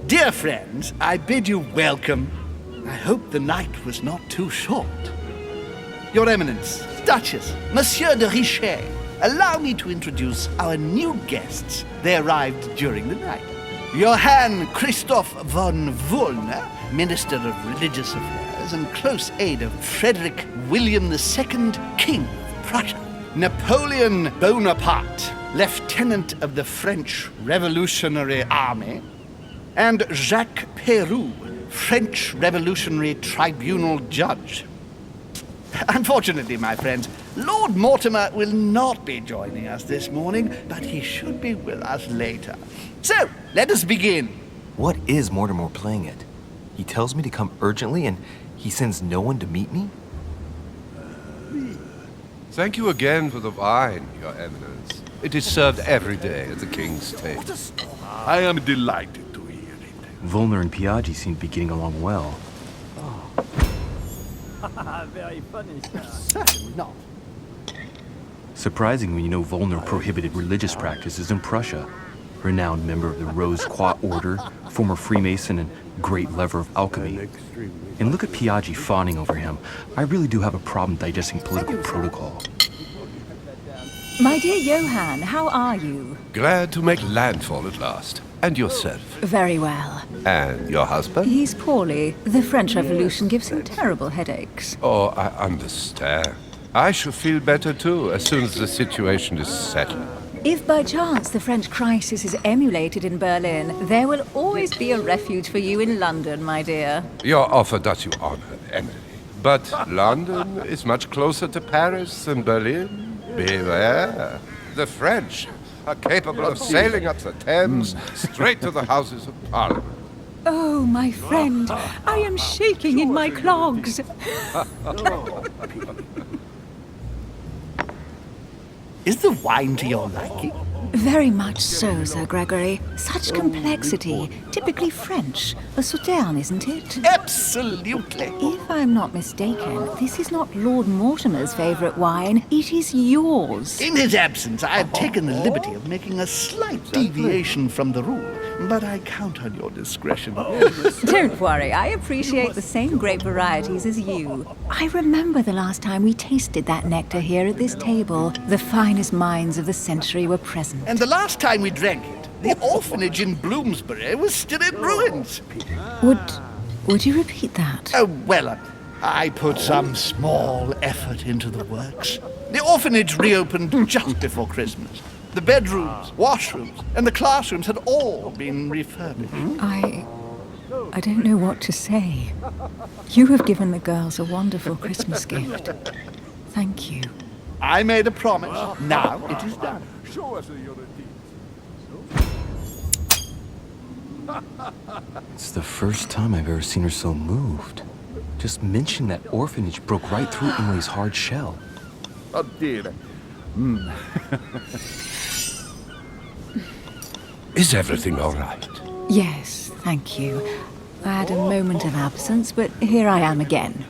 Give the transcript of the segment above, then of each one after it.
Dear friends, I bid you welcome. I hope the night was not too short. Your Eminence, Duchess, Monsieur de Richet, allow me to introduce our new guests. They arrived during the night. Johann Christoph von Wollner, Minister of Religious Affairs and close aide of Frederick William II, King of Prussia. Napoleon Bonaparte, Lieutenant of the French Revolutionary Army. And Jacques Peroux, French Revolutionary Tribunal Judge. Unfortunately, my friends, Lord Mortimer will not be joining us this morning, but he should be with us later. So, let us begin. What is Mortimer playing at? He tells me to come urgently and he sends no one to meet me? Thank you again for the wine, Your Eminence. It is served every day at the King's table. I am delighted to hear it. Wollner and Piaggi seem to be getting along well. Very funny, sir. Certainly not. Surprising when you know Wollner prohibited religious practices in Prussia. Renowned member of the Rose Croix Order, former Freemason, and great lover of alchemy. And look at Piaggi fawning over him. I really do have a problem digesting political protocol. My dear Johann, how are you? Glad to make landfall at last. And yourself? Very well. And your husband? He's poorly. The French Revolution gives him terrible headaches. Oh, I understand. I shall feel better too, as soon as the situation is settled. If by chance the French crisis is emulated in Berlin, there will always be a refuge for you in London, my dear. Your offer does you honor, Emily. But London is much closer to Paris than Berlin. Beware. The French are capable of sailing up the Thames straight to the Houses of Parliament. Oh, my friend, I am shaking in my clogs. Is the wine to your liking? Very much so, Sir Gregory. Such complexity. Typically French. A Sauterne, isn't it? Absolutely. If I'm not mistaken, this is not Lord Mortimer's favourite wine. It is yours. In his absence, I have taken the liberty of making a slight deviation from the rule, but I count on your discretion. Don't worry, I appreciate the same grape varieties as you. I remember the last time we tasted that nectar here at this table. The finest minds of the century were present. And the last time we drank it, the orphanage in Bloomsbury was still in ruins. Would you repeat that? Oh, well, I put some small effort into the works. The orphanage reopened just before Christmas. The bedrooms, washrooms, and the classrooms had all been refurbished. I don't know what to say. You have given the girls a wonderful Christmas gift. Thank you. I made a promise. Now it is done. Show us your deeds. It's the first time I've ever seen her so moved. Just mention that orphanage broke right through Emily's hard shell. Oh dear. Is everything all right? Yes, thank you. I had a moment of absence, but here I am again.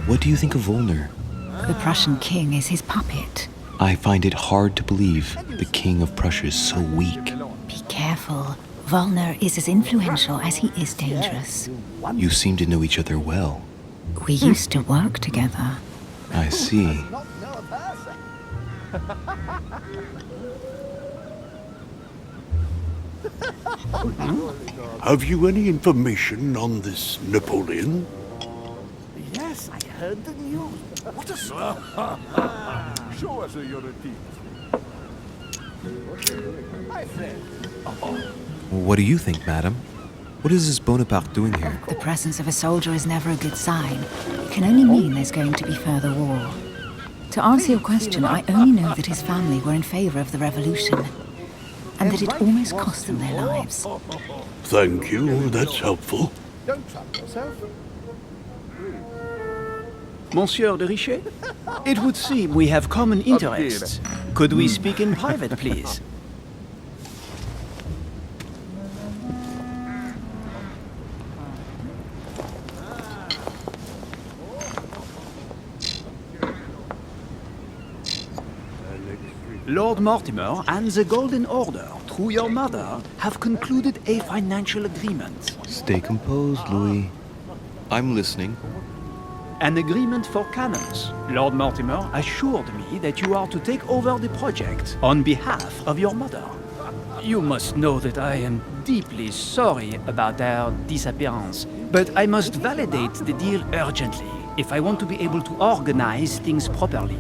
What do you think of Wollner? The Prussian king is his puppet. I find it hard to believe the King of Prussia is so weak. Be careful. Wollner is as influential as he is dangerous. You seem to know each other well. We used to work together. I see. Have you any information on this Napoleon? Yes, I heard the news. What a story. Show us your deeds. My friend. What do you think, madam? What is this Bonaparte doing here? The presence of a soldier is never a good sign. It can only mean there's going to be further war. To answer your question, I only know that his family were in favor of the revolution, and that it almost cost them their lives. Thank you, that's helpful. Don't trouble yourself. Monsieur de Richet? It would seem we have common interests. Could we speak in private, please? Lord Mortimer and the Golden Order, through your mother, have concluded a financial agreement. Stay composed, Louis. I'm listening. An agreement for cannons. Lord Mortimer assured me that you are to take over the project on behalf of your mother. You must know that I am deeply sorry about their disappearance, but I must validate the deal urgently if I want to be able to organize things properly.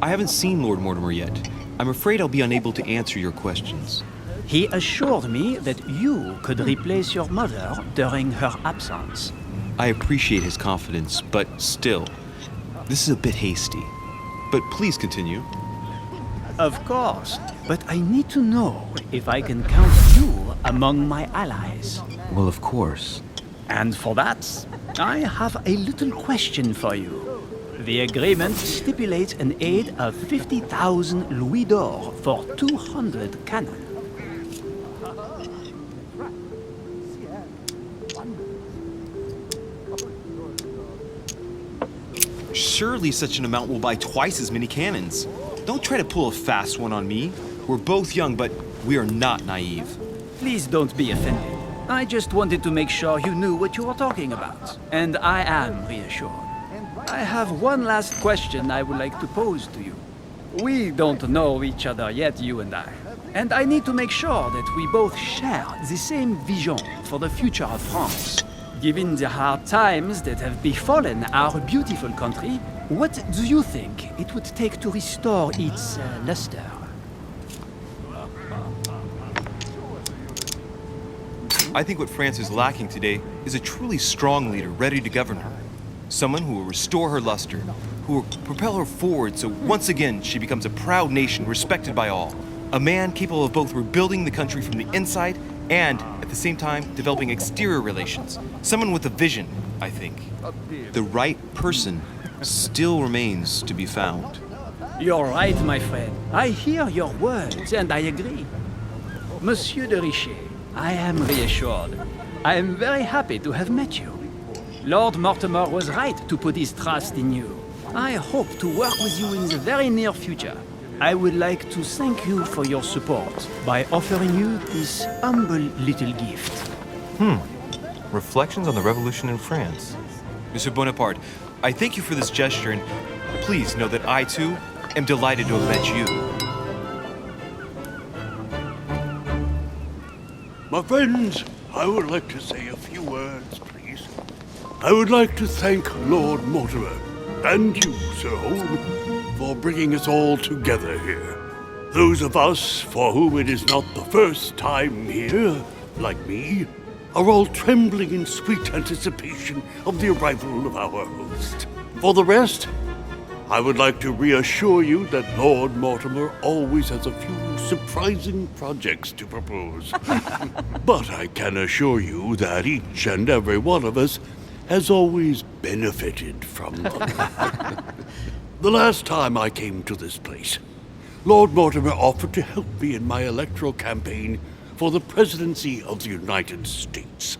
I haven't seen Lord Mortimer yet. I'm afraid I'll be unable to answer your questions. He assured me that you could replace your mother during her absence. I appreciate his confidence, but still, this is a bit hasty. But please continue. Of course, but I need to know if I can count you among my allies. Well, of course. And for that, I have a little question for you. The agreement stipulates an aid of 50,000 louis d'or for 200 cannon. Surely such an amount will buy twice as many cannons. Don't try to pull a fast one on me. We're both young, but we are not naive. Please don't be offended. I just wanted to make sure you knew what you were talking about. And I am reassured. I have one last question I would like to pose to you. We don't know each other yet, you and I. And I need to make sure that we both share the same vision for the future of France. Given the hard times that have befallen our beautiful country, what do you think it would take to restore its luster? I think what France is lacking today is a truly strong leader ready to govern her. Someone who will restore her luster, who will propel her forward so once again she becomes a proud nation respected by all. A man capable of both rebuilding the country from the inside and, at the same time, developing exterior relations. Someone with a vision, I think. The right person still remains to be found. You're right, my friend. I hear your words and I agree. Monsieur de Richet, I am reassured. I am very happy to have met you. Lord Mortimer was right to put his trust in you. I hope to work with you in the very near future. I would like to thank you for your support by offering you this humble little gift. Reflections on the Revolution in France. Monsieur Bonaparte, I thank you for this gesture, and please know that I, too, am delighted to have met you. My friends, I would like to say a few words, please. I would like to thank Lord Mortimer and you, Sir Holm, for bringing us all together here. Those of us for whom it is not the first time here, like me, are all trembling in sweet anticipation of the arrival of our host. For the rest, I would like to reassure you that Lord Mortimer always has a few surprising projects to propose. But I can assure you that each and every one of us has always benefited from them. The last time I came to this place, Lord Mortimer offered to help me in my electoral campaign for the presidency of the United States.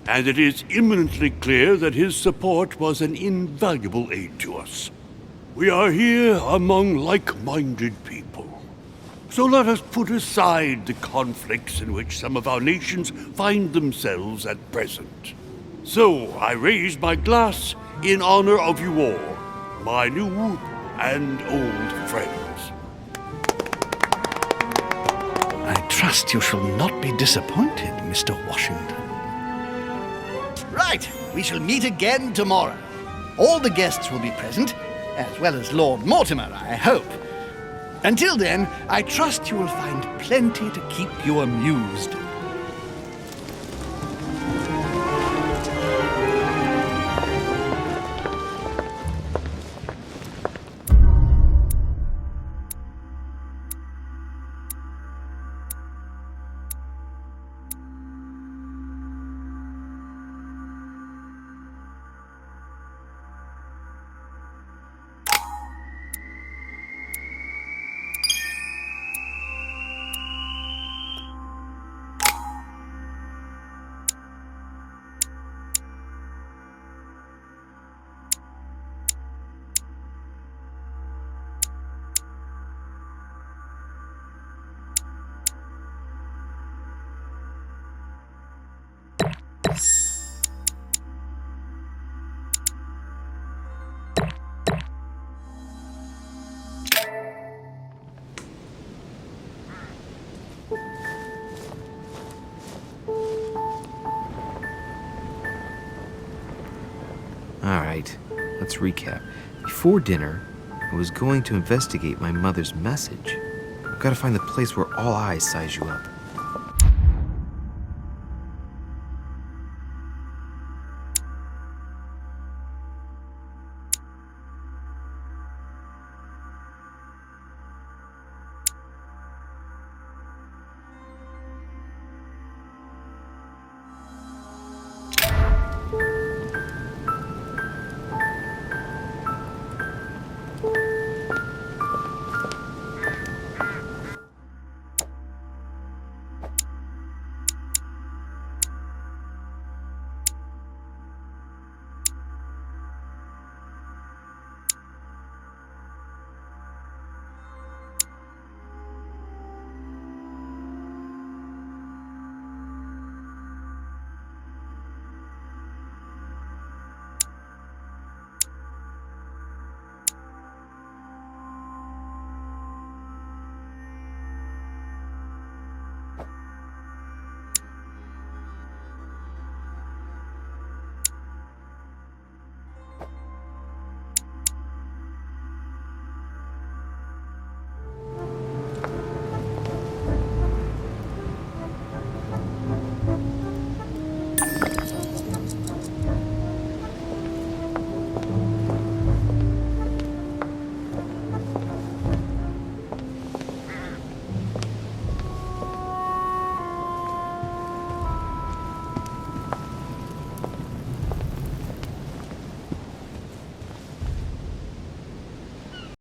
And it is eminently clear that his support was an invaluable aid to us. We are here among like-minded people. So let us put aside the conflicts in which some of our nations find themselves at present. So I raise my glass in honor of you all, my new and old friends. I trust you shall not be disappointed, Mr. Washington. Right, we shall meet again tomorrow. All the guests will be present, as well as Lord Mortimer, I hope. Until then, I trust you will find plenty to keep you amused. Alright, let's recap. Before dinner, I was going to investigate my mother's message. I've got to find the place where all eyes size you up.